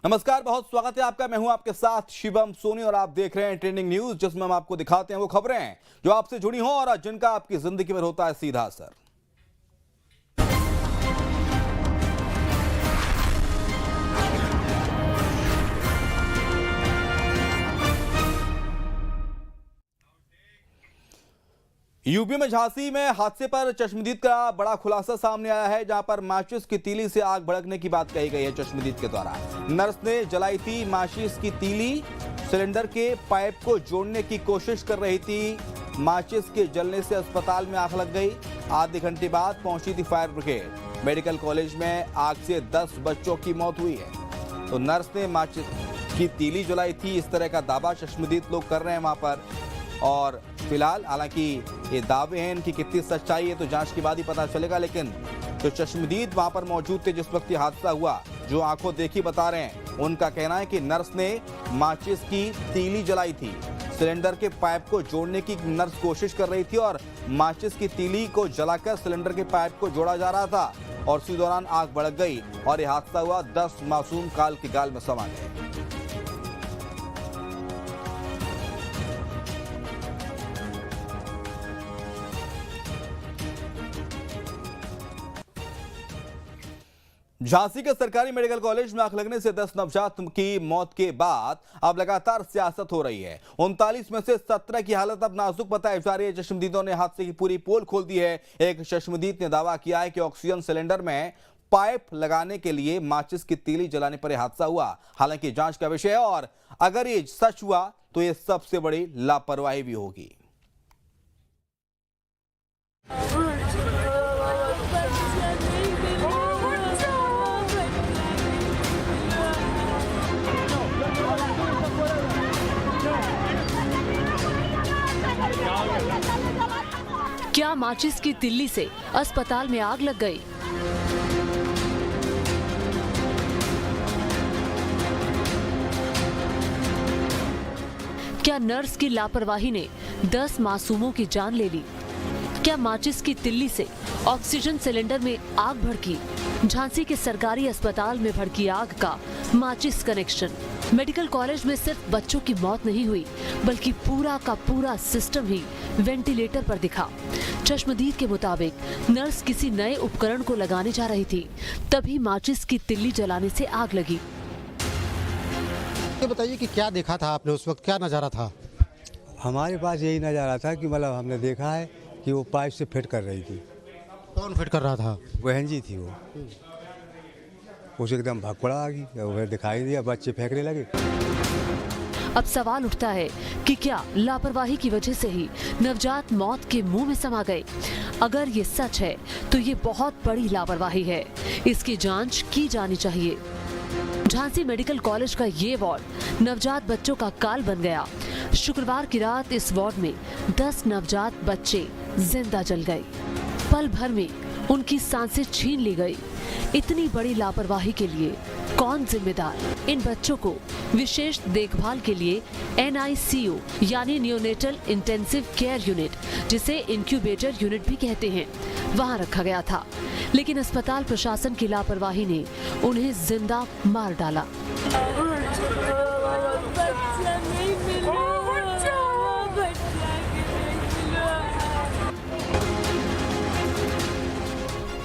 नमस्कार, बहुत स्वागत है आपका। मैं हूं आपके साथ शिवम सोनी और आप देख रहे हैं ट्रेंडिंग न्यूज, जिसमें हम आपको दिखाते हैं वो खबरें जो आपसे जुड़ी हों और जिनका आपकी जिंदगी पर होता है सीधा असर। यूपी में झांसी में हादसे पर चश्मदीद का बड़ा खुलासा सामने आया है, जहां पर माचिस की तीली से आग भड़कने की बात कही गई है। चश्मदीद के द्वारा नर्स ने जलाई थी माचिस की तीली, सिलेंडर के पाइप को जोड़ने की कोशिश कर रही थी। माचिस के जलने से अस्पताल में आग लग गई। आधे घंटे बाद पहुंची थी फायर ब्रिगेड। मेडिकल कॉलेज में आग से 10 बच्चों की मौत हुई है। तो नर्स ने माचिस की तीली जलाई थी, इस तरह का दावा चश्मदीद लोग कर रहे हैं वहां पर। और फिलहाल हालांकि ये दावे हैं, इनकी कितनी सच्चाई है तो जांच के बाद ही पता चलेगा। लेकिन जो चश्मदीद वहां पर मौजूद थे जिस वक्त ये हादसा हुआ, जो आंखों देखी बता रहे हैं, उनका कहना है कि नर्स ने माचिस की तीली जलाई थी। सिलेंडर के पाइप को जोड़ने की नर्स कोशिश कर रही थी और माचिस की तीली को जलाकर सिलेंडर के पाइप को जोड़ा जा रहा था और उसी दौरान आग भड़क गई और यह हादसा हुआ। 10 मासूम काल के गाल में समा गए। झांसी के सरकारी मेडिकल कॉलेज में आग लगने से 10 नवजात की मौत के बाद अब लगातार सियासत हो रही है। 39 में से 17 की हालत अब नाजुक बताई जा रही है। चश्मदीदों ने हादसे की पूरी पोल खोल दी है। एक चश्मदीद ने दावा किया है कि ऑक्सीजन सिलेंडर में पाइप लगाने के लिए माचिस की तीली जलाने पर यह हादसा हुआ। हालांकि जांच का विषय है और अगर ये सच हुआ तो यह सबसे बड़ी लापरवाही भी होगी। क्या माचिस की तिल्ली से अस्पताल में आग लग गई? क्या नर्स की लापरवाही ने 10 मासूमों की जान ले ली? क्या माचिस की तिल्ली से ऑक्सीजन सिलेंडर में आग भड़की? झांसी के सरकारी अस्पताल में भड़की आग का माचिस कनेक्शन। मेडिकल कॉलेज में सिर्फ बच्चों की मौत नहीं हुई, बल्कि पूरा का पूरा सिस्टम ही वेंटिलेटर पर दिखा। चश्मदीद के मुताबिक नर्स किसी नए उपकरण को लगाने जा रही थी, तभी माचिस की तिल्ली जलाने से आग लगी। ये बताइए कि क्या देखा था आपने उस वक्त, क्या नज़ारा था? हमारे पास यही नज़ारा था कि मतलब हमने देखा है कि वो पाइप से फिट कर रही थी। कौन फिट कर रहा था? बहन जी थी वो। उसे एकदम भगपड़ा आ गई, वो दिखाई दिया, बच्चे फेंकने लगे। अब सवाल उठता है कि क्या लापरवाही की वजह से ही नवजात मौत के मुंह में समा गए? अगर ये सच है तो ये बहुत बड़ी लापरवाही है। इसकी जांच की जानी चाहिए। झांसी मेडिकल कॉलेज का ये वार्ड नवजात बच्चों का काल बन गया। शुक्रवार की रात इस वार्ड में 10 नवजात बच्चे जिंदा जल गए। पल भर में उनकी सांसें छीन ली गई। इतनी बड़ी लापरवाही के लिए कौन जिम्मेदार? इन बच्चों को विशेष देखभाल के लिए NICU यानी नियोनेटल इंटेंसिव केयर यूनिट, जिसे इंक्यूबेटर यूनिट भी कहते हैं, वहां रखा गया था। लेकिन अस्पताल प्रशासन की लापरवाही ने उन्हें जिंदा मार डाला।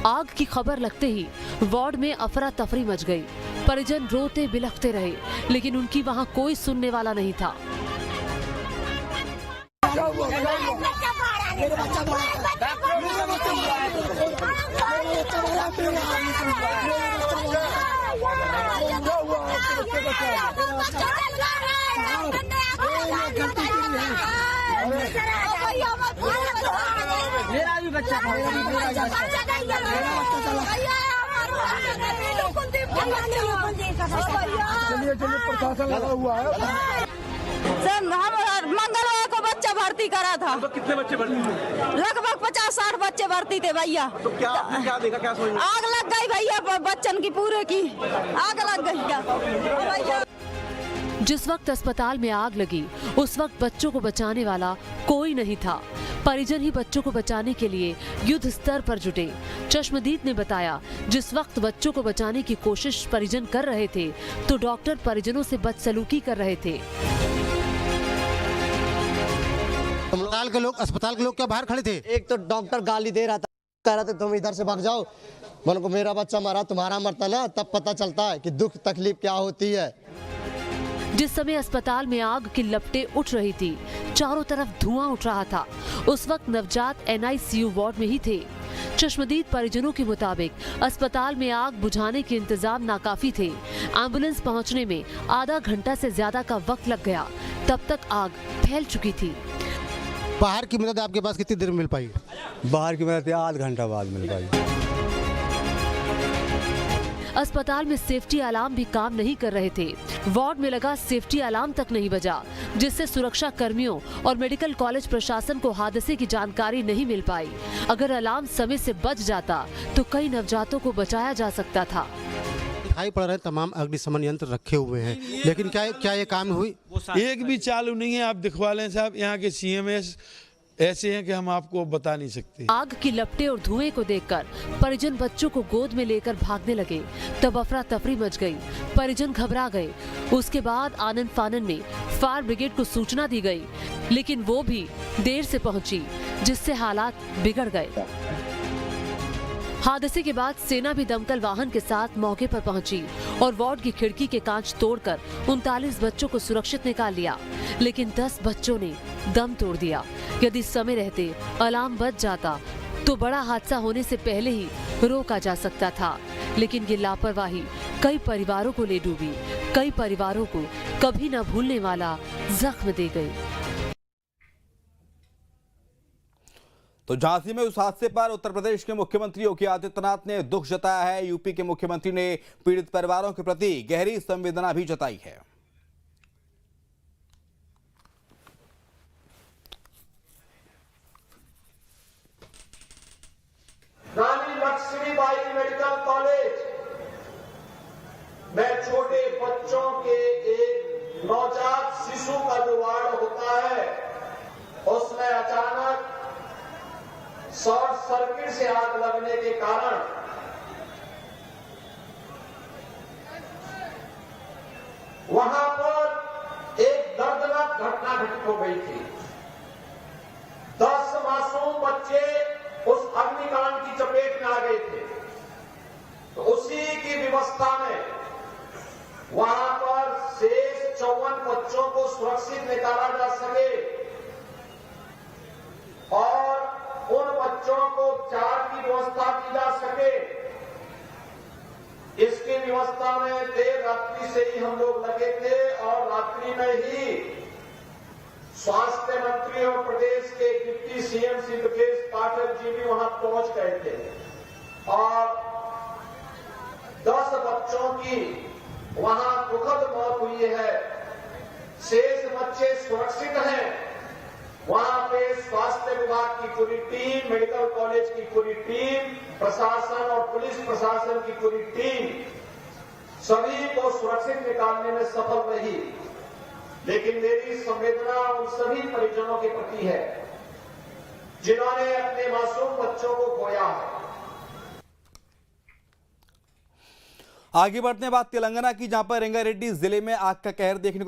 आग की खबर लगते ही वार्ड में अफरा तफरी मच गई। परिजन रोते बिलखते रहे, लेकिन उनकी वहां कोई सुनने वाला नहीं था। मेरा भी बच्चा चलिए प्रशासन लगा हुआ है। सर हम मंगलवार को बच्चा भर्ती करा था। तो कितने बच्चे भर्ती थे? लगभग 50-60 बच्चे भर्ती थे भैया। तो क्या देखा, क्या सोचा? आग लग गई भैया, बच्चन की पूरे की आग लग गई भैया। जिस वक्त अस्पताल में आग लगी, उस वक्त बच्चों को बचाने वाला कोई नहीं था। परिजन ही बच्चों को बचाने के लिए युद्ध स्तर पर जुटे। चश्मदीद ने बताया, जिस वक्त बच्चों को बचाने की कोशिश परिजन कर रहे थे तो डॉक्टर परिजनों से बदसलूकी कर रहे थे। अस्पताल के लोग क्या बाहर खड़े थे? एक तो डॉक्टर गाली दे रहा था, कह रहा था तुम इधर से भाग जाओ। बोलो को मेरा बच्चा मरा, तुम्हारा मरता ना, तब पता चलता है कि दुख तकलीफ क्या होती है। जिस समय अस्पताल में आग की लपटें उठ रही थी, चारों तरफ धुआं उठ रहा था, उस वक्त नवजात NICU वार्ड में ही थे। चश्मदीद परिजनों के मुताबिक अस्पताल में आग बुझाने के इंतजाम नाकाफी थे। एम्बुलेंस पहुंचने में आधा घंटा से ज्यादा का वक्त लग गया, तब तक आग फैल चुकी थी। बाहर की मदद आपके पास कितनी देर में मिल पाई? बाहर की मदद आधा घंटा बाद मिल पाई। अस्पताल में सेफ्टी अलार्म भी काम नहीं कर रहे थे। वार्ड में लगा सेफ्टी अलार्म तक नहीं बजा, जिससे सुरक्षा कर्मियों और मेडिकल कॉलेज प्रशासन को हादसे की जानकारी नहीं मिल पाई। अगर अलार्म समय से बज जाता तो कई नवजातों को बचाया जा सकता था। दिखाई पड़ रहे तमाम अग्निशमन यंत्र रखे हुए हैं, लेकिन क्या ये काम हुई? एक भी चालू नहीं है। आप दिखवा लें साहब, यहाँ के CMS ऐसे हैं कि हम आपको बता नहीं सकते। आग की लपटें और धुएं को देखकर परिजन बच्चों को गोद में लेकर भागने लगे। तब अफरा तफरी मच गई, परिजन घबरा गए। उसके बाद आनन फानन में फायर ब्रिगेड को सूचना दी गई, लेकिन वो भी देर से पहुंची, जिससे हालात बिगड़ गए। हादसे के बाद सेना भी दमकल वाहन के साथ मौके पर पहुंची और वार्ड की खिड़की के कांच तोड़कर 39 बच्चों को सुरक्षित निकाल लिया, लेकिन 10 बच्चों ने दम तोड़ दिया। यदि समय रहते अलार्म बज जाता तो बड़ा हादसा होने से पहले ही रोका जा सकता था, लेकिन ये लापरवाही कई परिवारों को ले डूबी, कई परिवारों को कभी न भूलने वाला जख्म दे गई। तो झांसी में उस हादसे पर उत्तर प्रदेश के मुख्यमंत्री योगी आदित्यनाथ ने दुख जताया है। यूपी के मुख्यमंत्री ने पीड़ित परिवारों के प्रति गहरी संवेदना भी जताई है। रानी लक्ष्मीबाई मेडिकल कॉलेज में छोटे बच्चों के एक नवजात शिशु का जो वार्ड होता है, उसमें अचानक शॉर्ट सर्किट से आग लगने के कारण वहां पर एक दर्दनाक घटना घटित हो गई थी। 10 मासूम बच्चे उस अग्निकांड की चपेट में आ गए थे। तो उसी की व्यवस्था में वहां पर शेष 54 बच्चों को सुरक्षित निकाला जा सके और उन बच्चों को उपचार की व्यवस्था की जा सके, इसकी व्यवस्था में देर रात्रि से ही हम लोग लगे थे और रात्रि में ही स्वास्थ्य मंत्री और प्रदेश के डिप्टी CM श्री ब्रजेश पाठक जी भी वहां पहुंच गए थे और 10 बच्चों की वहां दुखद मौत हुई है। शेष बच्चे सुरक्षित हैं। वहां पे स्वास्थ्य विभाग की पूरी टीम, मेडिकल कॉलेज की पूरी टीम, प्रशासन और पुलिस प्रशासन की पूरी टीम सभी को सुरक्षित निकालने में सफल रही। लेकिन मेरी संवेदना उन सभी परिजनों के प्रति है जिन्होंने अपने मासूम बच्चों को खोया है। आगे बढ़ते हैं बात तेलंगाना की, जहां पर रंगारेड्डी जिले में आग का कहर देखने को